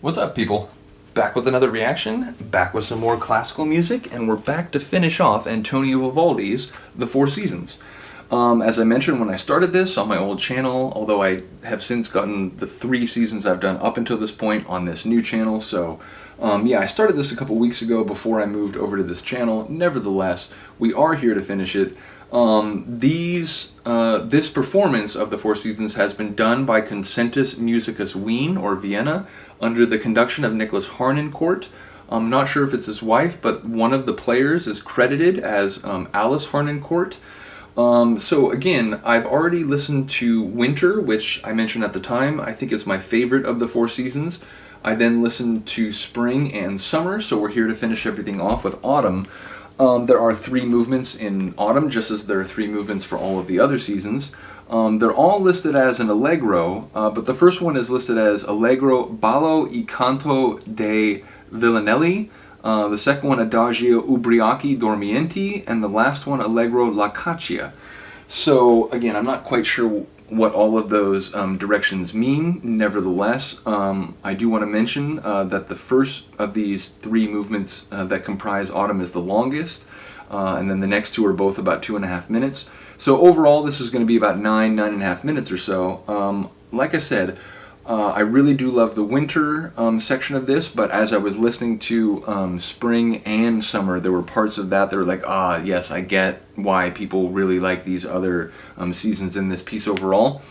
What's up, people? Back with another reaction, back with some more classical music, and we're back to finish off Antonio Vivaldi's The Four Seasons. As I mentioned when I started this on my old channel, although I have since gotten the 3 seasons I've done up until this point on this new channel, so yeah, I started this a couple weeks ago before I moved over to this channel. Nevertheless, we are here to finish it. This performance of The Four Seasons has been done by Concentus Musicus Wien, or Vienna, under the conduction of Nikolaus Harnoncourt. I'm not sure if it's his wife, but one of the players is credited as Alice Harnoncourt. So again, I've already listened to Winter, which I mentioned at the time. I think it's my favorite of the 4 seasons. I then listened to Spring and Summer, so we're here to finish everything off with Autumn. There are 3 movements in Autumn, just as there are 3 movements for all of the other seasons. They're all listed as an allegro, but the first one is listed as Allegro Ballo e Canto dei Villanelli, the second one Adagio Ubriachi Dormienti, and the last one Allegro La Caccia. So again, I'm not quite sure what all of those directions mean. Nevertheless, I do want to mention that the first of these 3 movements that comprise Autumn is the longest, and then the next 2 are both about 2.5 minutes. So overall, this is going to be about 9.5 minutes or so. Like I said, I really do love the Winter section of this, but as I was listening to Spring and Summer, there were parts of that that were like, yes, I get why people really like these other seasons in this piece overall.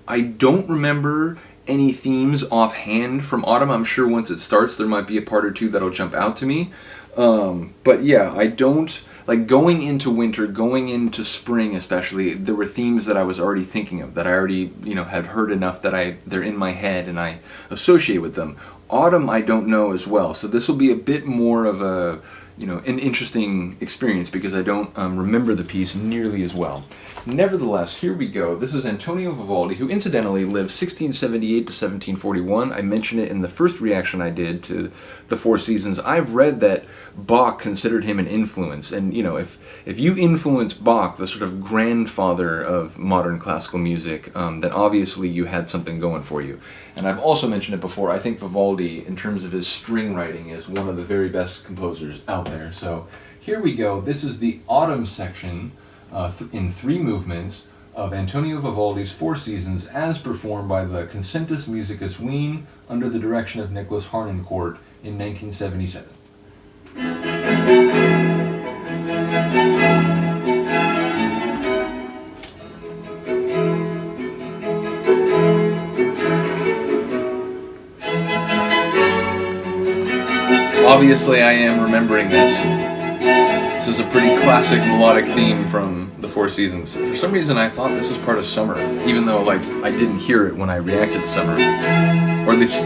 I don't remember any themes offhand from Autumn. I'm sure once it starts there might be a part or 2 that'll jump out to me. But yeah, I don't... Like, going into Winter, going into Spring especially, there were themes that I was already thinking of, that I already, had heard enough that they're in my head and I associate with them. Autumn I don't know as well, so this will be a bit more of a, an interesting experience because I don't remember the piece nearly as well. Nevertheless, here we go. This is Antonio Vivaldi, who incidentally lived 1678 to 1741. I mentioned it in the first reaction I did to The Four Seasons. I've read that Bach considered him an influence, and if you influence Bach, the sort of grandfather of modern classical music, then obviously you had something going for you. And I've also mentioned it before, I think Vivaldi, in terms of his string writing, is one of the very best composers out there. So here we go. This is the Autumn section in 3 movements of Antonio Vivaldi's 4 Seasons as performed by the Concentus Musicus Wien under the direction of Nikolaus Harnoncourt in 1977. Obviously I am remembering this. This is a pretty classic melodic theme from The Four Seasons. For some reason I thought this was part of Summer, even though I didn't hear it when I reacted to Summer. Or at least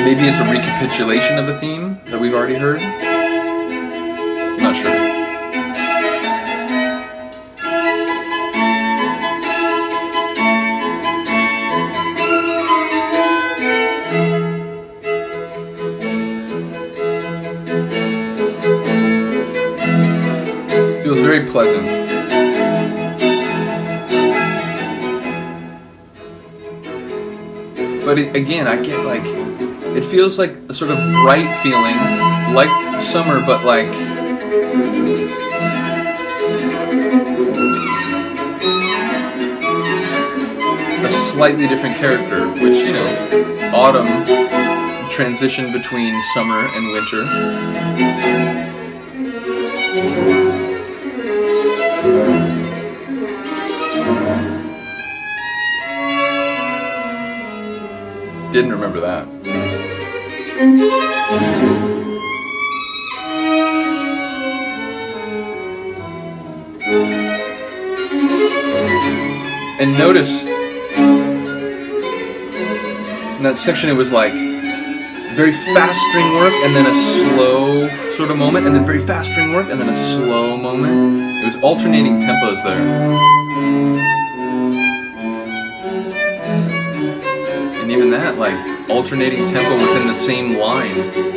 maybe it's a recapitulation of a theme that we've already heard. I'm not sure. Feels very pleasant. But again, I get it feels like a sort of bright feeling, like Summer, but like a slightly different character, which, Autumn transitioned between Summer and Winter. Didn't remember that. And notice in that section it was like very fast string work and then a slow sort of moment, and then very fast string work and then a slow moment. It was alternating tempos there. And even that, alternating tempo within the same line.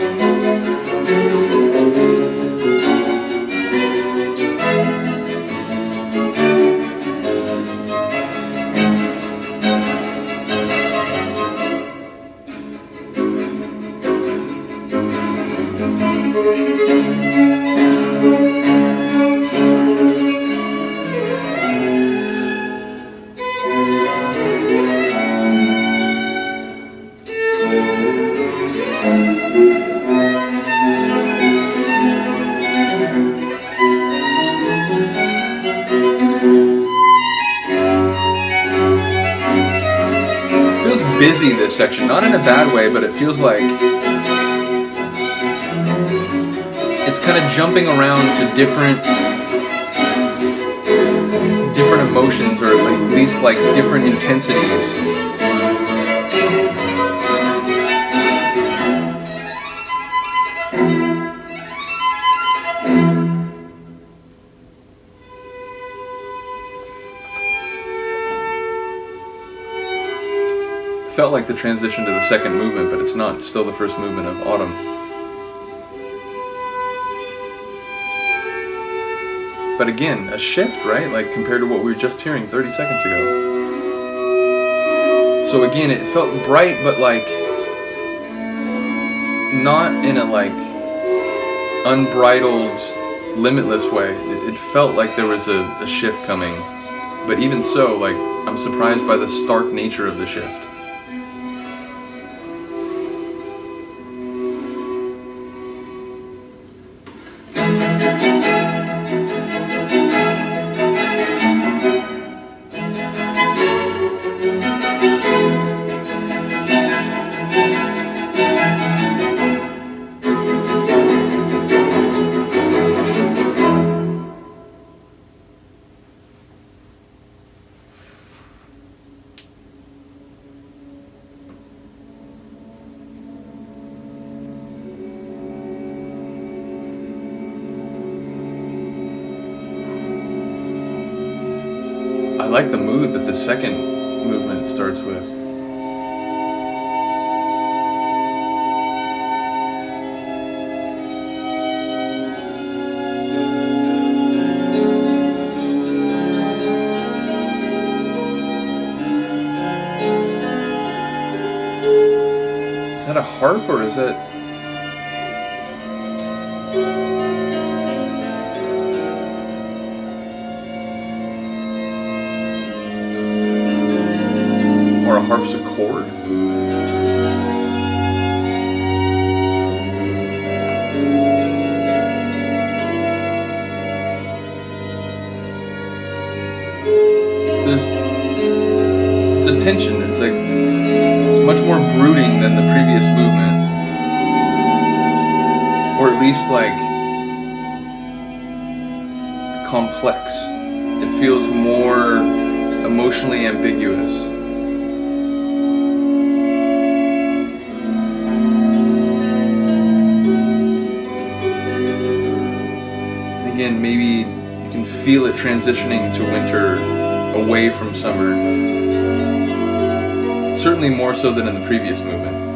busy, this section. Not in a bad way, but it feels like it's kind of jumping around to different emotions, or at least like different intensities. Felt like the transition to the second movement, but it's not. It's still the first movement of Autumn. But again, a shift, right? Like compared to what we were just hearing 30 seconds ago. So again, it felt bright, but like not in a like unbridled, limitless way. It felt like there was a shift coming. But even so, like, I'm surprised by the stark nature of the shift. I like the mood that the second movement starts with. Is that a harp or is that... or a harpsichord? There's a tension. It's like it's much more brooding than the previous movement, or at least like complex. It feels more emotionally ambiguous. Again, maybe you can feel it transitioning to winter, away from summer. Certainly more so than in the previous movement.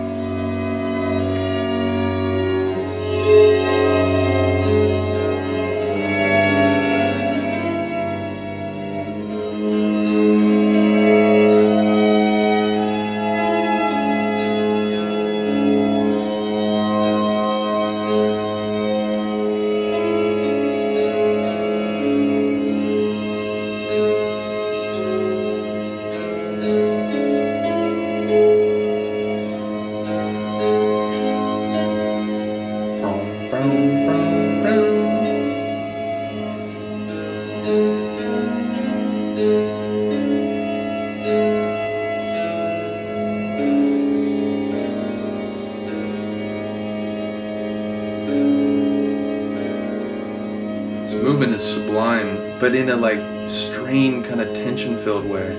Movement is sublime, but in a like strained, kind of tension-filled way.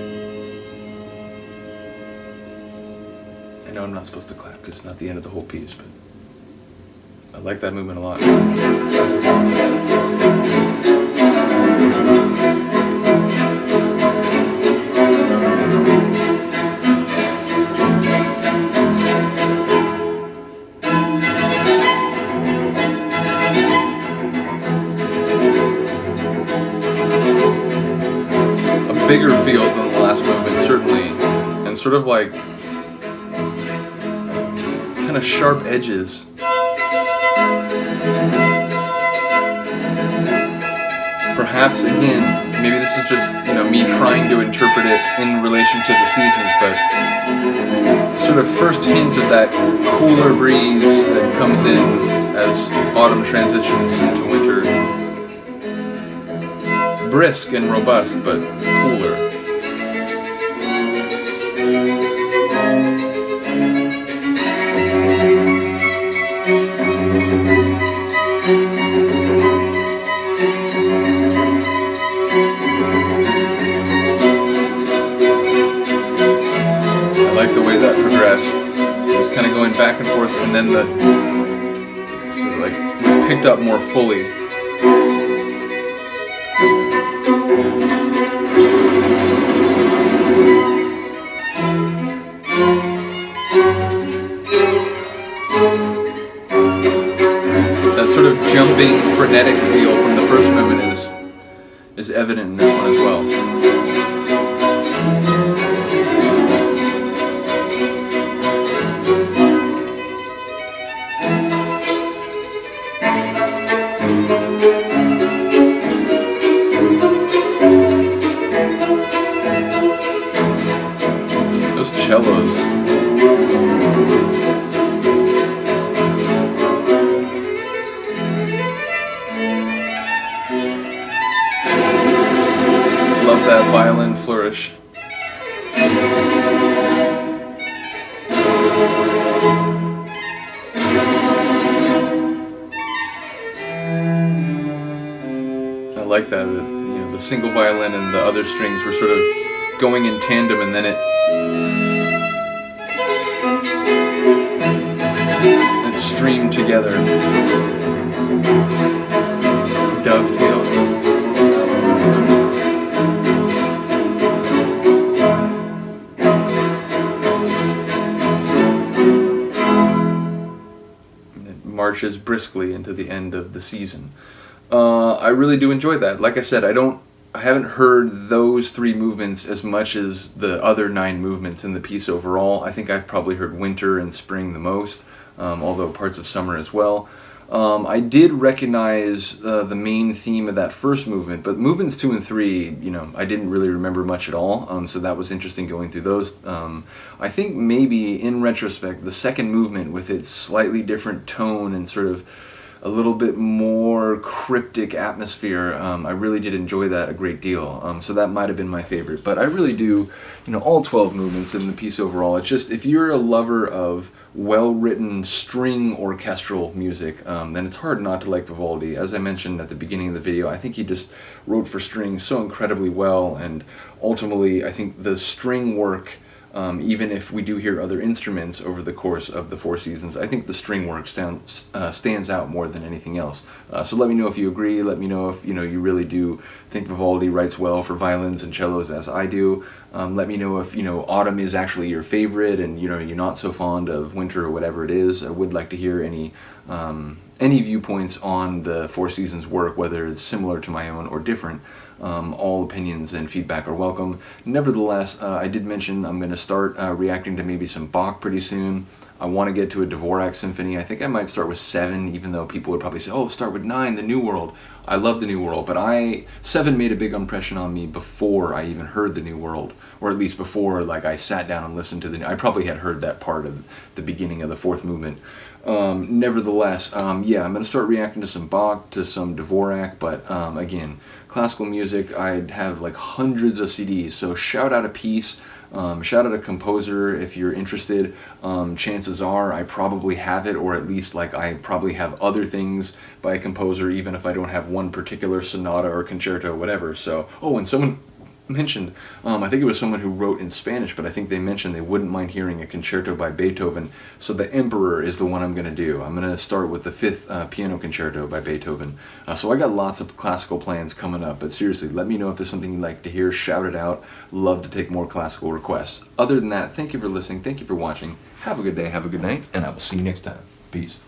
I know I'm not supposed to clap because it's not the end of the whole piece, but I like that movement a lot. Bigger feel than the last movement, certainly, and sort of like kind of sharp edges. Perhaps again, maybe this is just me trying to interpret it in relation to the seasons, but sort of first hint of that cooler breeze that comes in as autumn transitions into winter. Brisk and robust, but cooler. going back and forth, and then the sort of like was picked up more fully. That sort of jumping, frenetic feel from the first movement is evident in this one as well. Those cellos. Love that violin flourish. I like that. The single violin and the other strings were sort of going in tandem, and then it streamed together. Dovetail. Marches briskly into the end of the season. I really do enjoy that. Like I said, I haven't heard those 3 movements as much as the other 9 movements in the piece overall. I think I've probably heard winter and spring the most, although parts of summer as well. I did recognize the main theme of that first movement, but movements 2 and 3, I didn't really remember much at all, so that was interesting going through those. I think maybe, in retrospect, the second movement with its slightly different tone and sort of a little bit more cryptic atmosphere, I really did enjoy that a great deal, so that might have been my favorite. But I really do, all 12 movements in the piece overall. It's just, if you're a lover of well-written string orchestral music, then it's hard not to like Vivaldi. As I mentioned at the beginning of the video, I think he just wrote for strings so incredibly well, and ultimately I think the string work, even if we do hear other instruments over the course of the 4 seasons, I think the string work stands out more than anything else. So let me know if you agree. Let me know if you really do think Vivaldi writes well for violins and cellos as I do. Let me know if autumn is actually your favorite, and you're not so fond of winter or whatever it is. I would like to hear any viewpoints on the 4 seasons work, whether it's similar to my own or different. All opinions and feedback are welcome. Nevertheless, I did mention I'm going to start reacting to maybe some Bach pretty soon. I want to get to a Dvorak symphony. I think I might start with 7, even though people would probably say, oh, start with 9, the New World. I love the New World, but 7 made a big impression on me before I even heard the New World, or at least before I sat down and listened to I probably had heard that part of the beginning of the 4th movement. Nevertheless, yeah, I'm going to start reacting to some Bach, to some Dvorak, but again, classical music, I'd have hundreds of CDs, so shout out a piece, shout out a composer if you're interested. Chances are I probably have it, or at least I probably have other things by a composer, even if I don't have one particular sonata or concerto, whatever. So, oh, and someone mentioned, I think it was someone who wrote in Spanish, but I think they mentioned they wouldn't mind hearing a concerto by Beethoven, so the Emperor is the one I'm going to do. I'm going to start with the 5th piano concerto by Beethoven. So I got lots of classical plans coming up, but seriously, let me know if there's something you'd like to hear. Shout it out. Love to take more classical requests. Other than that, thank you for listening, thank you for watching. Have a good day, have a good night, and I will see you next time. Peace.